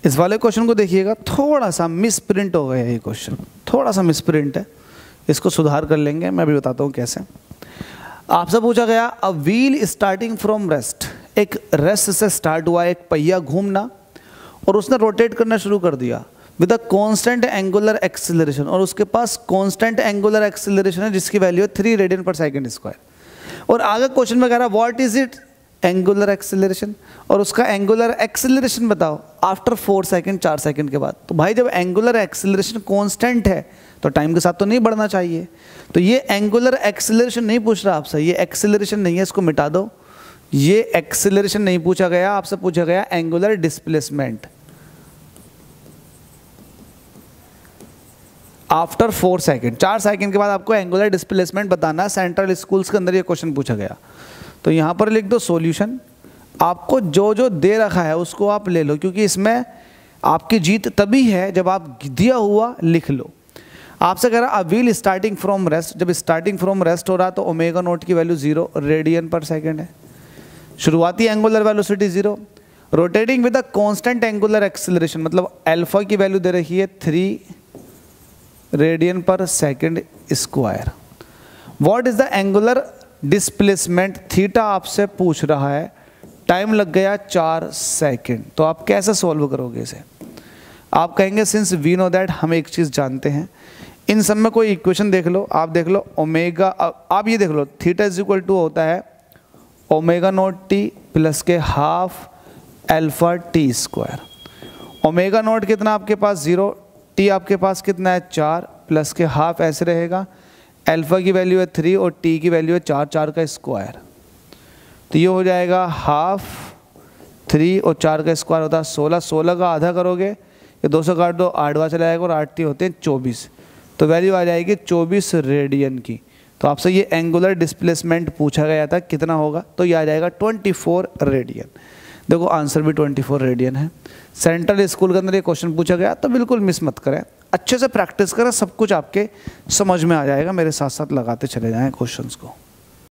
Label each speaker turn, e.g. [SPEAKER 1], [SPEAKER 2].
[SPEAKER 1] इस वाले क्वेश्चन को देखिएगा, थोड़ा सा मिस प्रिंट हो गया ये क्वेश्चन, थोड़ा सा मिस प्रिंट है, इसको सुधार कर लेंगे, मैं भी बताता हूँ कैसे। आपसे पूछा गया a wheel starting from rest, एक रेस्ट से स्टार्ट हुआ एक पहिया घूमना और उसने रोटेट करना शुरू कर दिया with a constant angular acceleration, और उसके पास कांस्टेंट एंगुलर एक्सीलरेशन है जिसकी वैल्यू है 3 रेडियन पर सेकंड स्क्वायर। और आगे क्वेश्चन में कह रहा what is it angular acceleration, और उसका एंगुलर एक्सीलरेशन बताओ आफ्टर 4 सेकंड, 4 सेकंड के बाद। तो भाई जब एंगुलर एक्सीलरेशन कांस्टेंट है तो टाइम के साथ तो नहीं बढ़ना चाहिए, तो ये एंगुलर एक्सीलरेशन नहीं पूछ रहा आपसे, ये एक्सीलरेशन नहीं है, इसको मिटा दो, ये एक्सीलरेशन नहीं पूछा गया, आपसे पूछा गया angular displacement after 4 second, 4 second के बाद आपको एंगुलर डिस्प्लेसमेंट बताना है। सेंट्रल स्कूल्स के अंदर ये क्वेश्चन पूछा गया, तो यहाँ पर लिख दो सॉल्यूशन, आपको जो जो दे रखा है उसको आप ले लो, क्योंकि इसमें आपकी जीत तभी है जब आप दिया हुआ लिख लो। आपसे कह रहा a wheel starting from rest, जब स्टार्टिंग फ्रॉम रेस्ट हो रहा तो ओमेगा नोट की वैल्यू 0 रेडियन पर सेकंड है, शुरुआती angular velocity 0, rotating with a constant angular acceleration, मतलब अल्फा की वैल्यू दे रखी है 3 रेडियन पर second square. What is the angular displacement, theta आपसे पूछ रहा है, टाइम लग गया 4 सेकंड। तो आप कैसे सॉल्व करोगे इसे? आप कहेंगे सिंस वी नो दैट, हम एक चीज़ जानते हैं, इन सब में कोई इक्वेशन देख लो, आप देख लो ओमेगा, आप ये देख लो थीटा इज इक्वल टू होता है ओमेगा नॉट टी प्लस के half alpha T square. Omega naught कितना आपके पास 0, टी आपके पास कितना है 4 प्लस के हाफ ऐसे रहेगा, अल्फा की वैल्यू है 3 और टी की वैल्यू है 4, 4 का स्क्वायर, तो ये हो जाएगा हाफ 3 और 4 का स्क्वायर होता है 16, 16 का आधा करोगे ये 2 से काट दो 8वां चला जाएगा और 8 टी होते हैं 24, तो वैल्यू आ जाएगी 24 रेडियन की। तो आपसे ये एंगुलर डिस्प्लेसमेंट पूछा गया था, कितना होगा, तो ये आ जाएगा 24 रेडियन। देखो आंसर भी 24 रेडियन है। सेंट्रल स्कूल के अंदर ये क्वेश्चन पूछा गया, तो बिल्कुल मिस मत करें, अच्छे से प्रैक्टिस करें, सब कुछ आपके समझ में आ जाएगा, मेरे साथ साथ लगाते चले जाएं क्वेश्चंस को।